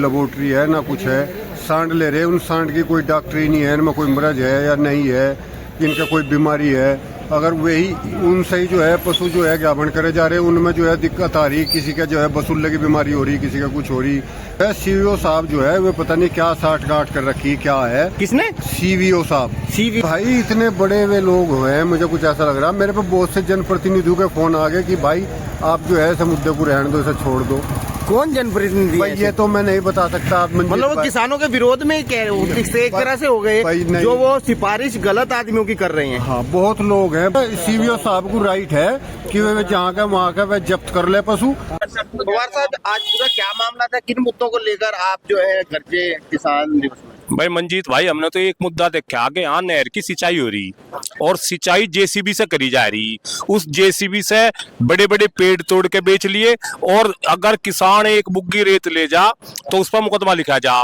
Laboratory है ना कुछ है, सांड ले रहे, उन सांड की कोई डॉक्टरी नहीं है, इनमें कोई मरज है या नहीं है, इनका कोई बीमारी है। अगर वही उनसे ही जो है पशु जो है ज्ञापन करे जा रहे हैं, उनमें जो है दिक्कत आ रही, किसी का जो है बसुल्ले की बीमारी हो रही, किसी का कुछ हो रही है। सीवीओ साहब जो है वो पता नहीं क्या साठ गांठ कर रखी, क्या है। किसने? सीवीओ साहब। भाई इतने बड़े वे लोग हैं, मुझे कुछ ऐसा लग रहा है। मेरे पे बहुत से जनप्रतिनिधियों के फोन आ गए कि भाई आप जो है इस मुद्दे को रहने दो, इसे छोड़ दो। कौन जनप्रतिनिधि? भाई ये तो मैं नहीं बता सकता। आप मतलब वो किसानों के विरोध में कह रहे हो, इससे एक तरह से हो गए जो वो सिफारिश गलत आदमियों की कर रहे हैं। हाँ, बहुत लोग हैं। सीवीओ साहब को राइट है कि वे जहाँ का वहाँ का वे जब्त कर ले पशु। पवार साहब, आज पूरा क्या मामला था, किन मुद्दों को लेकर आप जो है गरजे किसान दिवस में? भाई मंजीत भाई, हमने तो एक मुद्दा देखा आगे, यहाँ नहर की सिंचाई हो रही और सिंचाई जेसीबी से करी जा रही। उस जेसीबी से बड़े बड़े पेड़ तोड़ के बेच लिए, और अगर किसान एक बुग्गी रेत ले जा तो उस पर मुकदमा लिखा जा।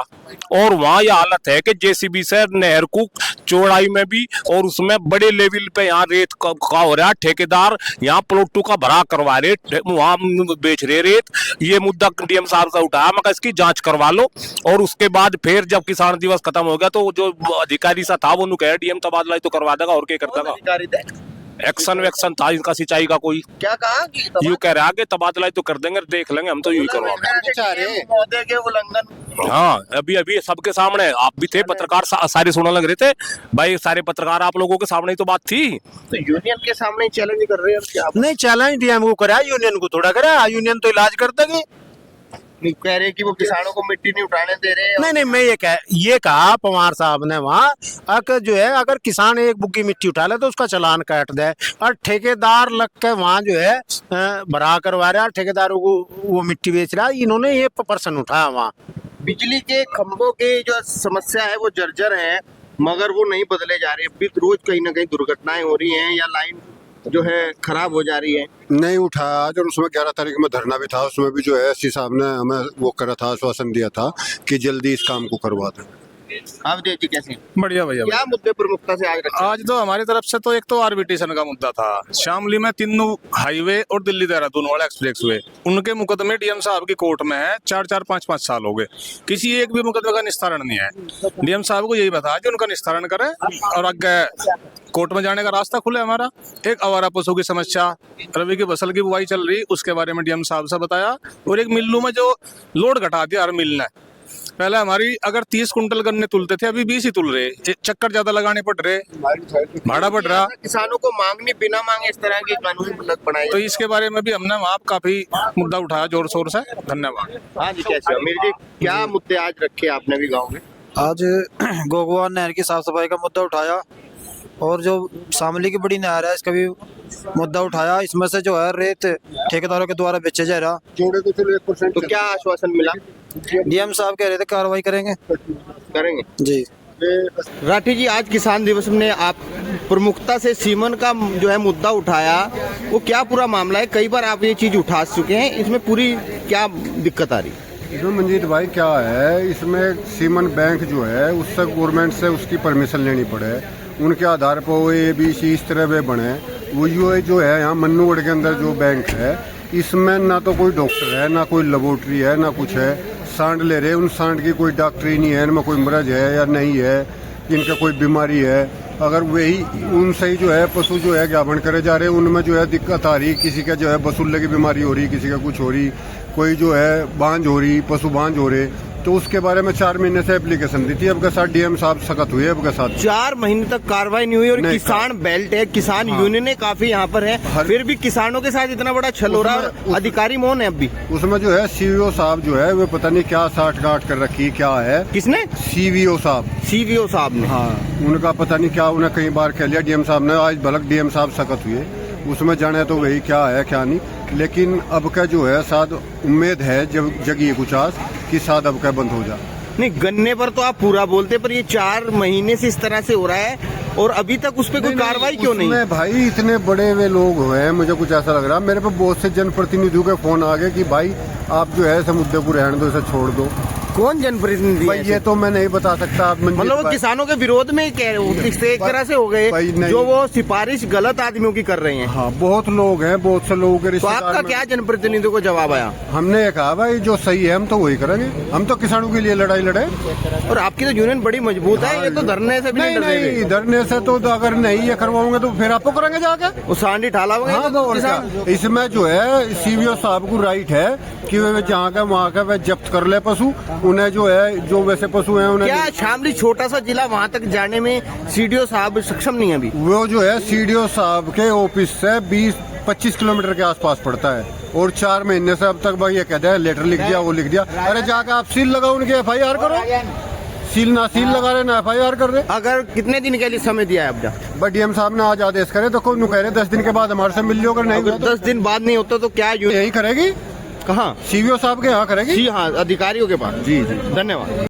और वहाँ यह हालत है कि जेसीबी से नहर को चौड़ाई में भी और उसमें बड़े लेवल पे यहाँ रेत का हो रहा है। ठेकेदार यहाँ प्लॉटों का भरा करवा रहे, वहाँ बेच रहे रेत। ये मुद्दा डीएम साहब से उठाया, मैं इसकी जांच करवा लो। और उसके बाद फिर जब किसान दिवस खत्म हो गया तो जो अधिकारी सा था वो कह डीएम तबादला तो करवा देगा, और क्या कर देगा। एक्शन वैक्शन था इनका सिंचाई का, कोई क्या कहा, यूँ कह रहा है तबादला तो कर देंगे, देख लेंगे, हम तो यूँ करवाएंगे के उल्लंघन। हाँ, अभी सबके सामने आप भी थे, पत्रकार सारे सुनने लग रहे थे भाई, सारे पत्रकार आप लोगों के सामने ही तो बात थी। तो यूनियन के सामने चैलेंज कर रहे हैं? नहीं, चैलेंज डीएम को करा, यूनियन को थोड़ा करा। यूनियन तो इलाज कर देगी। कह रहे कि वो किसानों को मिट्टी नहीं उठाने दे रहे। नहीं, मैं ये कहा पवार साहब ने वहाँ, अगर जो है अगर किसान एक बुग्गी मिट्टी उठा ले तो उसका चालान काट दे। और ठेकेदार लग के वहाँ जो है भरा करवा रहा है, ठेकेदारों को वो मिट्टी बेच रहा है। इन्होंने ये पर्सन उठाया वहाँ। बिजली के खंभों की जो समस्या है वो जर्जर है, मगर वो नहीं बदले जा रही। अभी रोज कहीं ना कहीं दुर्घटनाएं हो रही हैं या लाइन जो है खराब हो जा रही है। नहीं उठाया आज, और उसमें 11 तारीख में धरना भी था। उसमें भी जो है एससी साहब ने हमें वो करा था, आश्वासन दिया था कि जल्दी इस काम को करवा दें। आप देखिए कैसे बढ़िया भैया। क्या मुद्दे प्रमुखता से आज रखे? आज तो हमारी तरफ से तो एक तो आर्बिट्रेशन का मुद्दा था। शामली में तीनों हाईवे और दिल्ली देहरादून वाला एक्सप्रेस वे, उनके मुकदमे डीएम साहब की कोर्ट में है। 4-5 साल हो गए, किसी एक भी मुकदमे का निस्तारण नहीं है। डीएम साहब को यही बताया कि उनका निस्तारण करें और आगे कोर्ट में जाने का रास्ता खुले। हमारा एक आवारा पशु की समस्या, रबी की फसल की बुआई चल रही, उसके बारे में डीएम साहब से बताया। और एक मिल्लू में जो लोड घटा दिया हर मिल ने। पहले हमारी अगर 30 कुंटल गन्ने तुलते थे, अभी 20 ही तुल रहे। चक्कर ज्यादा लगाने पड़ रहे, भाड़ा बढ़ रहा। किसानों को मांगनी बिना मांगे इस तरह के कानून बनाए, तो इसके बारे में भी हमने वहाँ काफी मुद्दा उठाया जोर शोर से। धन्यवाद। हाँ जी, कैसे अमीर जी, क्या मुद्दे आज रखे आपने भी गाँव में? आज गोगवान नहर की साफ सफाई का मुद्दा उठाया, और जो शामली की बड़ी नहर है इसका भी मुद्दा उठाया। इसमें से जो है रेत ठेकेदारों के द्वारा बेचे जा रहा। जोड़े तो चलो 1%। तो क्या आश्वासन मिला? डीएम साहब कह रहे थे कार्रवाई करेंगे जी। राठी जी, आज किसान दिवस में आप प्रमुखता से सीमन का जो है मुद्दा उठाया, वो क्या पूरा मामला है? कई बार आप ये चीज उठा चुके हैं, इसमें पूरी क्या दिक्कत आ रही है? इसमें मंजीत भाई क्या है, इसमें सीमन बैंक जो है उससे गवर्नमेंट से उसकी परमिशन लेनी पड़े, उनके आधार पर वो ABC इस तरह वे बने। वो जो है यहाँ मन्नूगढ़ के अंदर जो बैंक है, इसमें ना तो कोई डॉक्टर है, ना कोई लेबोरेटरी है, ना कुछ है। सांड ले रहे, उन सांड की कोई डॉक्टरी नहीं है, इनमें कोई मरज है या नहीं है, इनका कोई बीमारी है। अगर वही उनसे ही जो है पशु जो है ज्ञापन करे जा रहे, उनमें जो है दिक्कत आ रही, किसी का जो है बसुल्ले की बीमारी हो रही, किसी का कुछ हो रही, कोई जो है बांझ हो रही, पशु बांझ हो रहे। तो उसके बारे में 4 महीने से एप्लीकेशन दी थी। अब के साथ डीएम साहब सख्त हुए, अब के साथ 4 महीने तक कार्रवाई नहीं हुई। और किसान बेल्ट है, किसान यूनियन काफी यहाँ पर है, फिर भी किसानों के साथ इतना बड़ा छल हो रहा है। अधिकारी मौन है अभी। उसमें जो है सीवीओ साहब जो है वो पता नहीं क्या साठ गांठ कर रखी, क्या है। किसने? सीवीओ साहब। सीवीओ साहब ने? हाँ, उनका पता नहीं क्या, उन्हें कई बार कह लिया डीएम साहब ने। आज भलक डीएम साहब सख्त हुए, उसमें जाने तो वही क्या है क्या नहीं। लेकिन अब का जो है शायद उम्मीद है जब जगी कुछ आज कि शायद अब का बंद हो जाए। नहीं, गन्ने पर तो आप पूरा बोलते, पर ये 4 महीने से इस तरह से हो रहा है और अभी तक उस पर कोई कार्रवाई क्यों नहीं? भाई इतने बड़े वे लोग हैं, मुझे कुछ ऐसा लग रहा है। मेरे पे बहुत से जनप्रतिनिधियों के फोन आ गए कि भाई आप जो है इस मुद्दे को रहने दो, इसे छोड़ दो। कौन जनप्रतिनिधि भाई है ये ऐसे? तो मैं नहीं बता सकता आप मंजीत मतलब वो भाई। किसानों के विरोध में ही कह रहे हो, इससे एक तरह से हो भाई गए नहीं। जो वो सिफारिश गलत आदमियों की कर रहे हैं। हाँ बहुत लोग हैं, बहुत से लोगों के तो रिश्तेदार आपका में- क्या जनप्रतिनिधियों को जवाब आया? हमने ये कहा भाई जो सही है हम तो वही करेंगे, हम तो किसानों के लिए लड़ाई लड़े। और आपकी तो यूनियन बड़ी मजबूत है, ये तो धरने से भी नहीं नहीं डरेंगे। नहीं धरने से तो अगर नहीं ये करवाओगे तो फिर आपको करेंगे जाके। वो सांडी ठाला होगा हाँ तो और क्या, इसमें जो है सीवीओ साहब को राइट है कि वे जहाँ का वहाँ का वे जब्त कर ले पशु, उन्हें जो है जो वैसे पशु हैं उन्हें। क्या शामली छोटा सा जिला, वहाँ तक जाने में सीडीओ साहब सक्षम नहीं है अभी? वो जो है सीडीओ साहब के ऑफिस से 20-25 किलोमीटर के आसपास पड़ता है और 4 महीने से अब तक भाई ये कहते हैं लेटर लिख दिया वो लिख दिया। अरे जाके आप सील लगाओ, उनकी FIR करो, सील ना सील लगा रहे ना FIR कर रहे। अगर कितने दिन के लिए समय दिया है अब तक? बट डीएम साहब ने आज आदेश करे तो कौन कह रहे 10 दिन के बाद हमारे से मिल लो, अगर नहीं अगर हुआ तो 10 दिन बाद नहीं होता तो क्या यही करेगी, कहाँ? सीवीओ साहब के यहाँ करेगी। जी हाँ, अधिकारियों के पास। जी जी, धन्यवाद।